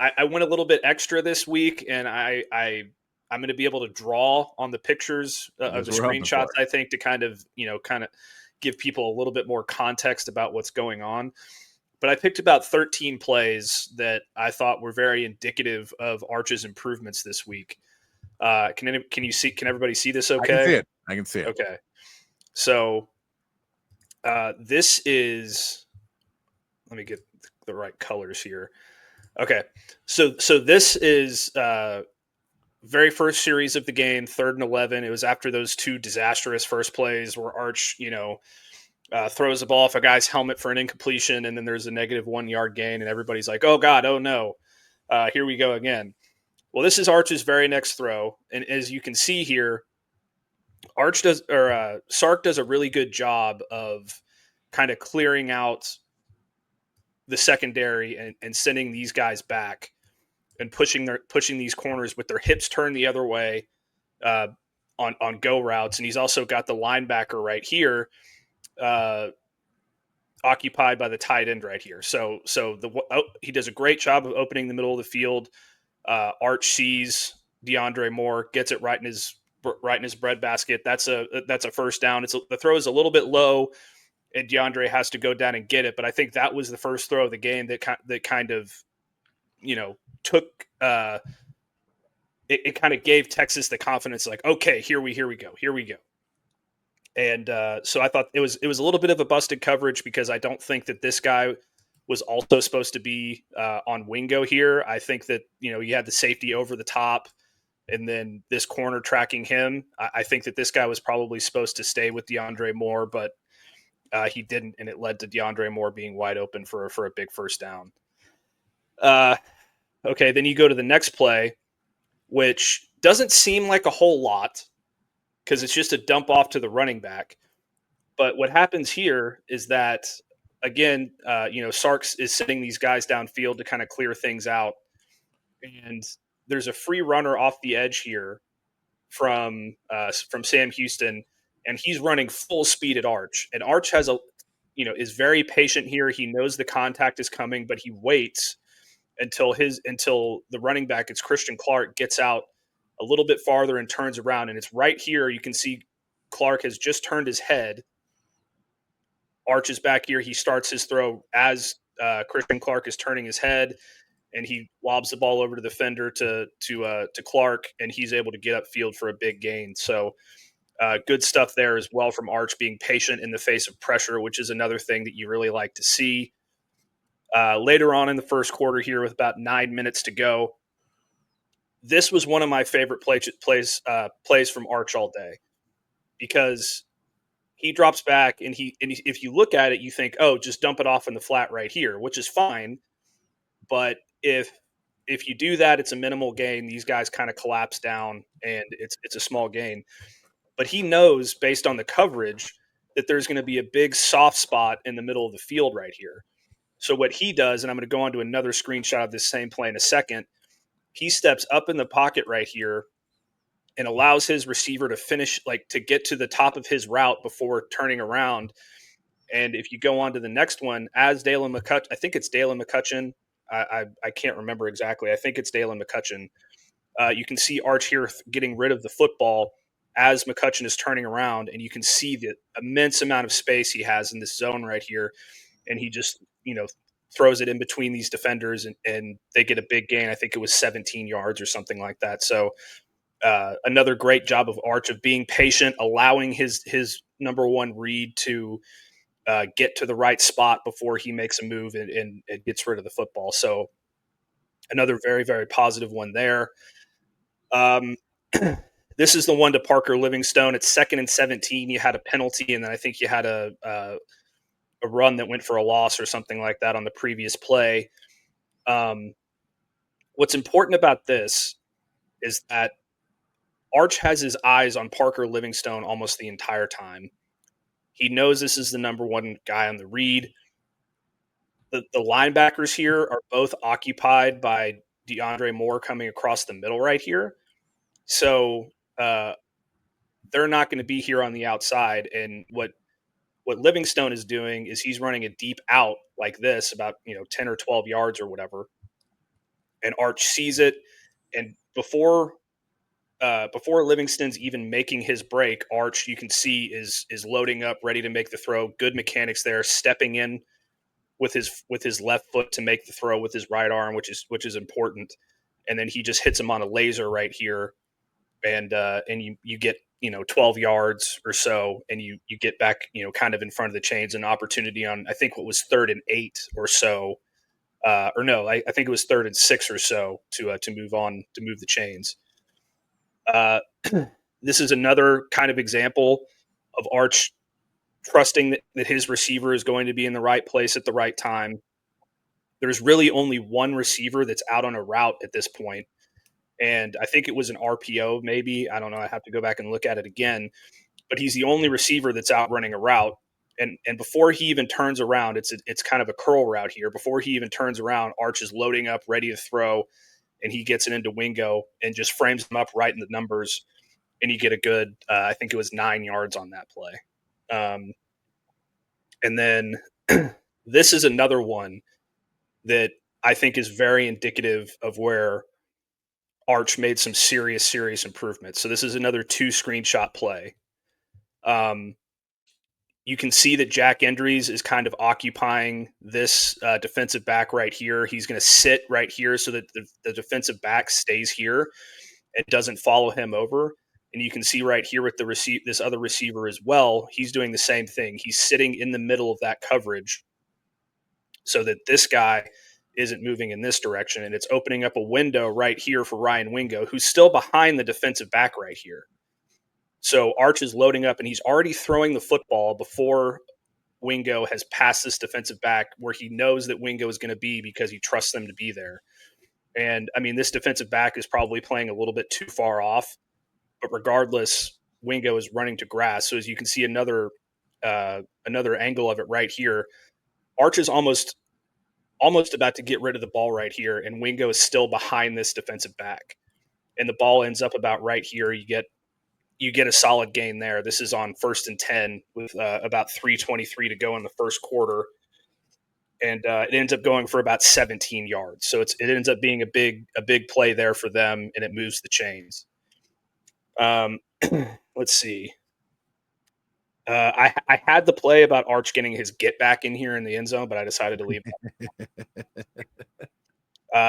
I went a little bit extra this week, and I'm going to be able to draw on the pictures of That's the what we're hoping screenshots. for. I think to kind of give people a little bit more context about what's going on. But I picked about 13 plays that I thought were very indicative of Arch's improvements this week. Can you see? Can everybody see this? I can Okay. see it. I can see it. Okay. So this is. Let me get the right colors here. Okay. So this is very first series of the game, 3rd and 11. It was after those two disastrous first plays where Arch, throws the ball off a guy's helmet for an incompletion, and then there's a negative 1 yard gain, and everybody's like, "Oh God, oh no, here we go again." Well, this is Arch's very next throw, and as you can see here, Sark does a really good job of kind of clearing out the secondary and sending these guys back and pushing these corners with their hips turned the other way uh, on go routes, and he's also got the linebacker right here. Occupied by the tight end right here. He does a great job of opening the middle of the field. Arch sees DeAndre Moore, gets it right in his breadbasket. That's a first down. The throw is a little bit low, and DeAndre has to go down and get it. But I think that was the first throw of the game that kind of took it kind of gave Texas the confidence, like, okay, here we go. And so I thought it was a little bit of a busted coverage because I don't think that this guy was also supposed to be on Wingo here. I think that you had the safety over the top, and then this corner tracking him. I think that this guy was probably supposed to stay with DeAndre Moore, but he didn't, and it led to DeAndre Moore being wide open for a big first down. Okay, then you go to the next play, which doesn't seem like a whole lot because it's just a dump off to the running back. But what happens here is that, again, Sarks is sending these guys downfield to kind of clear things out. And there's a free runner off the edge here from Sam Houston, and he's running full speed at Arch. And Arch is very patient here. He knows the contact is coming, but he waits until the running back, it's Christian Clark, gets out a little bit farther and turns around. And it's right here. You can see Clark has just turned his head. Arch is back here. He starts his throw as Christian Clark is turning his head, and he lobs the ball over to the defender to Clark, and he's able to get upfield for a big gain. So good stuff there as well from Arch, being patient in the face of pressure, which is another thing that you really like to see. Later on in the first quarter here, with about 9 minutes to go, this was one of my favorite plays from Arch all day, because he drops back and if you look at it, you think, oh, just dump it off in the flat right here, which is fine. But if you do that, it's a minimal gain. These guys kind of collapse down, and it's a small gain. But he knows, based on the coverage, that there's going to be a big soft spot in the middle of the field right here. So what he does, and I'm going to go on to another screenshot of this same play in a second, he steps up in the pocket right here and allows his receiver to finish, like to get to the top of his route before turning around. And if you go on to the next one, as Dalen McCutcheon, I think it's Dalen McCutcheon. I can't remember exactly. I think it's Dalen McCutcheon. You can see Arch here getting rid of the football as McCutcheon is turning around, and you can see the immense amount of space he has in this zone right here. And he just, throws it in between these defenders, and they get a big gain. I think it was 17 yards or something like that. So another great job of Arch of being patient, allowing his number one read to get to the right spot before he makes a move and gets rid of the football. So another very, very positive one there. This is the one to Parker Livingstone. It's 2nd and 17. You had a penalty, and then I think you had a run that went for a loss or something like that on the previous play. What's important about this is that Arch has his eyes on Parker Livingstone almost the entire time. He knows this is the number one guy on the read. The linebackers here are both occupied by DeAndre Moore coming across the middle right here. So they're not going to be here on the outside. And what Livingstone is doing is he's running a deep out like this, about 10 or 12 yards or whatever. and Arch sees it, and before Livingston's even making his break, Arch, you can see, is loading up, ready to make the throw. Good mechanics there, stepping in with his left foot to make the throw with his right arm, which is important. And then he just hits him on a laser right here, and you get 12 yards or so, and you get back kind of in front of the chains, an opportunity on, I think, what was 3rd and 8 or so, or no, I think it was 3rd and 6 or so to move on, to move the chains. This is another kind of example of Arch trusting that his receiver is going to be in the right place at the right time. There's really only one receiver that's out on a route at this point, and I think it was an RPO, maybe. I don't know. I have to go back and look at it again. But he's the only receiver that's out running a route. And before he even turns around, it's kind of a curl route here. Before he even turns around, Arch is loading up, ready to throw, and he gets it into Wingo and just frames him up right in the numbers, and you get a good, I think it was 9 yards on that play. And then this is another one that I think is very indicative of where Arch made some serious improvements. So this is another 2 screenshot play. You can see that Jack Endries is kind of occupying this defensive back right here. He's going to sit right here so that the defensive back stays here and doesn't follow him over. And you can see right here with this other receiver as well, he's doing the same thing. He's sitting in the middle of that coverage so that this guy isn't moving in this direction. And it's opening up a window right here for Ryan Wingo, who's still behind the defensive back right here. So Arch is loading up, and he's already throwing the football before Wingo has passed this defensive back, where he knows that Wingo is going to be because he trusts them to be there. And, I mean, this defensive back is probably playing a little bit too far off, but regardless, Wingo is running to grass. So as you can see, another angle of it right here, Arch is almost about to get rid of the ball right here, and Wingo is still behind this defensive back. And the ball ends up about right here. You get a solid gain there. This is on 1st and 10 with about 3:23 to go in the first quarter. And it ends up going for about 17 yards. So it ends up being a big play there for them, and it moves the chains. Let's see. I had the play about Arch getting his get back in here in the end zone, but I decided to leave that.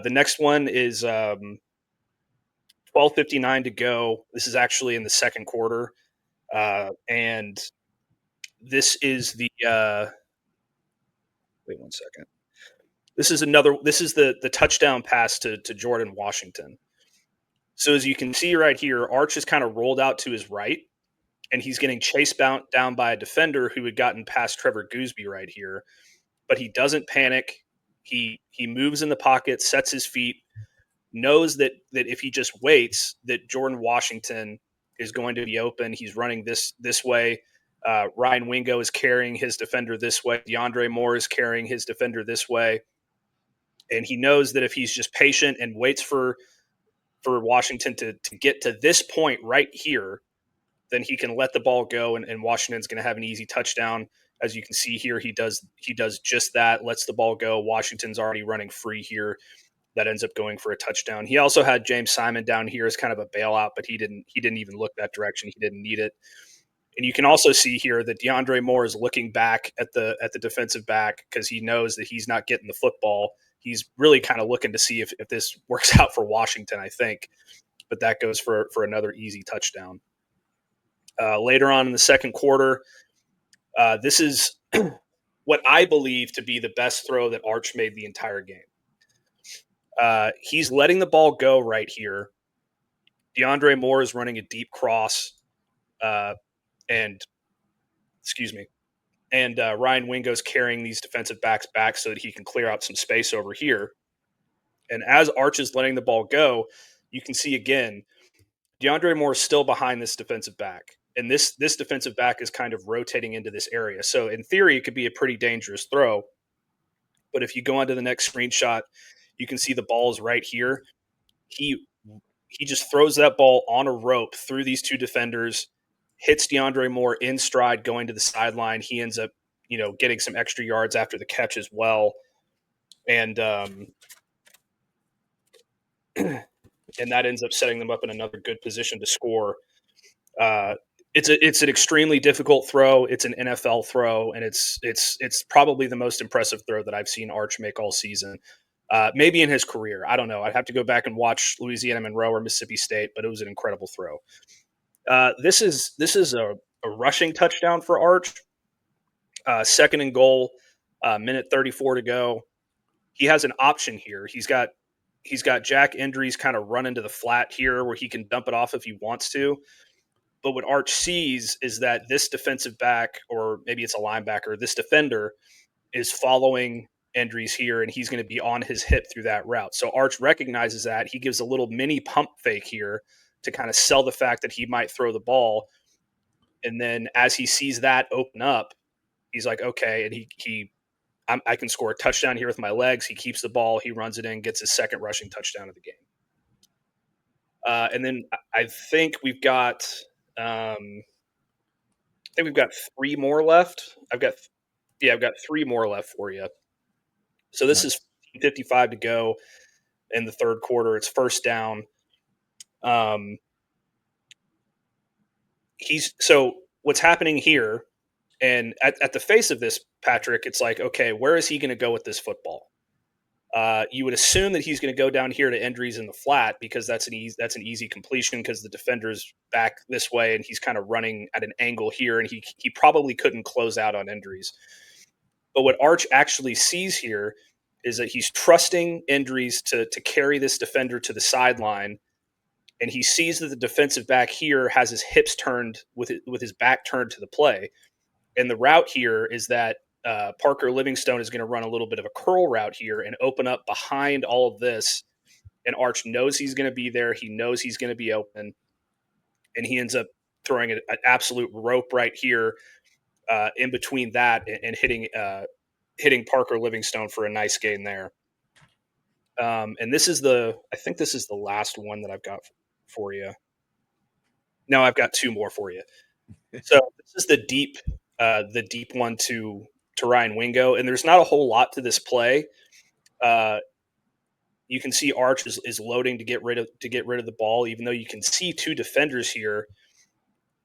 The next one is 12:59 to go. This is actually in the second quarter. And this is the wait one second. This is the touchdown pass to Jordan Washington. So as you can see right here, Arch is kind of rolled out to his right, and he's getting chased down by a defender who had gotten past Trevor Gooseby right here. But he doesn't panic. He moves in the pocket, sets his feet, knows that if he just waits, that Jordan Washington is going to be open. He's running this way. Ryan Wingo is carrying his defender this way. DeAndre Moore is carrying his defender this way. And he knows that if he's just patient and waits for Washington to get to this point right here, then he can let the ball go, and Washington's going to have an easy touchdown. As you can see here, he does just that, lets the ball go. Washington's already running free here. That ends up going for a touchdown. He also had James Simon down here as kind of a bailout, but he didn't even look that direction. He didn't need it. And you can also see here that DeAndre Moore is looking back at the defensive back because he knows that he's not getting the football. He's really kind of looking to see if this works out for Washington, I think. But that goes for another easy touchdown. Later on in the second quarter, this is what I believe to be the best throw that Arch made the entire game. He's letting the ball go right here. DeAndre Moore is running a deep cross, and Ryan Wingo's carrying these defensive backs back so that he can clear out some space over here. And as Arch is letting the ball go, you can see again, DeAndre Moore is still behind this defensive back. And this defensive back is kind of rotating into this area. So in theory, it could be a pretty dangerous throw. But if you go on to the next screenshot, you can see the ball is right here. He just throws that ball on a rope through these two defenders, hits DeAndre Moore in stride going to the sideline. He ends up, getting some extra yards after the catch as well. And and that ends up setting them up in another good position to score. It's an extremely difficult throw. It's an NFL throw, and it's probably the most impressive throw that I've seen Arch make all season. Maybe in his career. I don't know. I'd have to go back and watch Louisiana Monroe or Mississippi State, but it was an incredible throw. This is a rushing touchdown for Arch. Second and goal, minute 34 to go. He has an option here. He's got Jack Endries kind of run into the flat here where he can dump it off if he wants to. But what Arch sees is that this defensive back, or maybe it's a linebacker, this defender is following Endries here, and he's going to be on his hip through that route. So Arch recognizes that. He gives a little mini pump fake here to kind of sell the fact that he might throw the ball. And then as he sees that open up, he's like, okay, and I can score a touchdown here with my legs. He keeps the ball, he runs it in, gets his second rushing touchdown of the game. And then I think we've got three more left. I've got three more left for you. So this is 55 to go in the third quarter. It's first down. So what's happening here, and at the face of this, Patrick, it's like, okay, where is he going to go with this football? You would assume that he's going to go down here to Endries in the flat because that's an easy completion because the defender's back this way and he's kind of running at an angle here, and he probably couldn't close out on Endries. But what Arch actually sees here is that he's trusting Endries to carry this defender to the sideline, and he sees that the defensive back here has his hips turned with his back turned to the play. And the route here is that Parker Livingstone is going to run a little bit of a curl route here and open up behind all of this. And Arch knows he's going to be there. He knows he's going to be open. And he ends up throwing an absolute rope right here in between that and hitting Parker Livingstone for a nice gain there. And I think this is the last one that I've got for you. No, I've got two more for you. So this is the deep one to Ryan Wingo, and there's not a whole lot to this play. You can see Arch is loading to get rid of the ball, even though you can see two defenders here.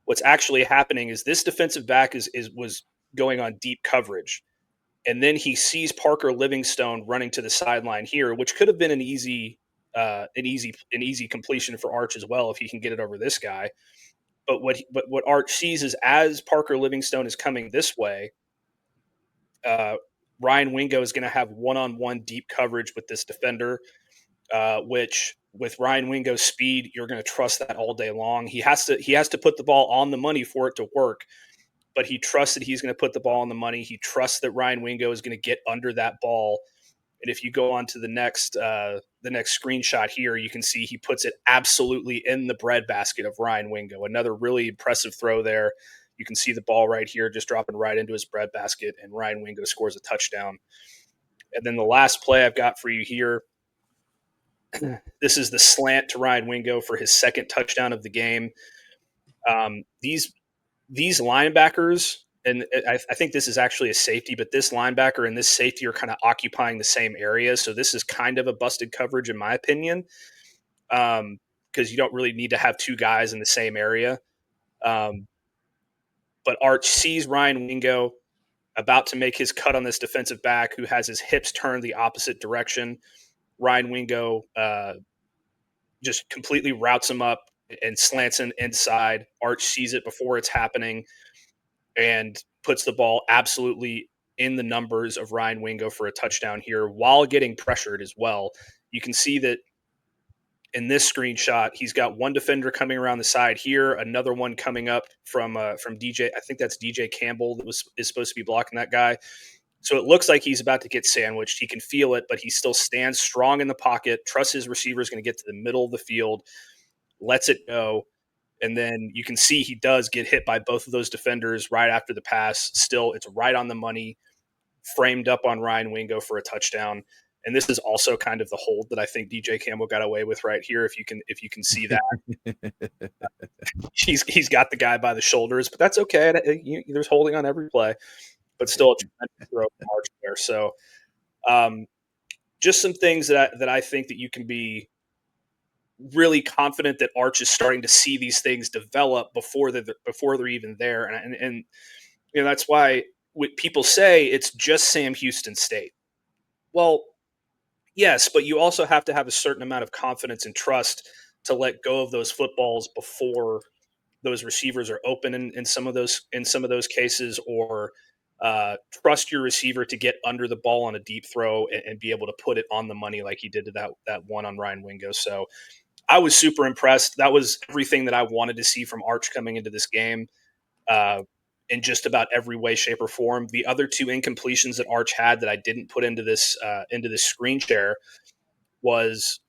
What's actually happening is this defensive back was going on deep coverage, and then he sees Parker Livingstone running to the sideline here, which could have been an easy completion for Arch as well if he can get it over this guy. But what Arch sees is as Parker Livingstone is coming this way, Ryan Wingo is going to have one-on-one deep coverage with this defender, which with Ryan Wingo's speed, you're going to trust that all day long. He has to put the ball on the money for it to work, but he trusts that he's going to put the ball on the money. He trusts that Ryan Wingo is going to get under that ball. And if you go on to the next screenshot here, you can see he puts it absolutely in the breadbasket of Ryan Wingo. Another really impressive throw there. You can see the ball right here just dropping right into his breadbasket, and Ryan Wingo scores a touchdown. And then the last play I've got for you here, this is the slant to Ryan Wingo for his second touchdown of the game. These linebackers, and I think this is actually a safety, but this linebacker and this safety are kind of occupying the same area. So this is kind of a busted coverage in my opinion, because you don't really need to have two guys in the same area. But Arch sees Ryan Wingo about to make his cut on this defensive back who has his hips turned the opposite direction. Ryan Wingo just completely routes him up and slants in inside. Arch sees it before it's happening and puts the ball absolutely in the numbers of Ryan Wingo for a touchdown here while getting pressured as well. You can see that in this screenshot, he's got one defender coming around the side here, another one coming up from DJ. I think that's DJ Campbell that is supposed to be blocking that guy. So it looks like he's about to get sandwiched. He can feel it, but he still stands strong in the pocket, trusts his receiver is going to get to the middle of the field, lets it go. And then you can see he does get hit by both of those defenders right after the pass. Still, it's right on the money, framed up on Ryan Wingo for a touchdown. And this is also kind of the hold that I think DJ Campbell got away with right here. If you can see that, he's got the guy by the shoulders, but that's okay. There's holding on every play, but still a tremendous throw march there. So, just some things that I think that you can be really confident that Arch is starting to see these things develop before they're even there, and that's why people say it's just Sam Houston State. Well, yes, but you also have to have a certain amount of confidence and trust to let go of those footballs before those receivers are open in some of those cases, or trust your receiver to get under the ball on a deep throw and be able to put it on the money like he did to that one on Ryan Wingo. So I was super impressed. That was everything that I wanted to see from Arch coming into this game, uh, in just about every way, shape, or form. The other two incompletions that Arch had that I didn't put into this screen share was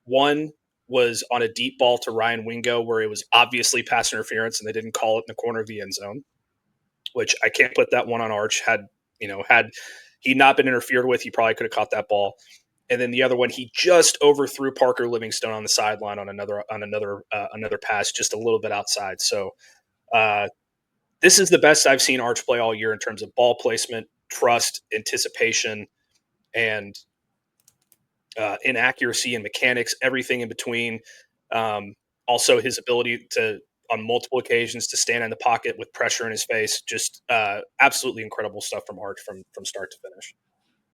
one was on a deep ball to Ryan Wingo where it was obviously pass interference and they didn't call it in the corner of the end zone, which I can't put that one on Arch. Had he not been interfered with, he probably could have caught that ball. And then the other one, he just overthrew Parker Livingstone on the sideline on another pass, just a little bit outside. So uh, this is the best I've seen Arch play all year in terms of ball placement, trust, anticipation, and inaccuracy and mechanics, everything in between. Um, Also, his ability to, on multiple occasions, to stand in the pocket with pressure in his face. Just absolutely incredible stuff from Arch from start to finish.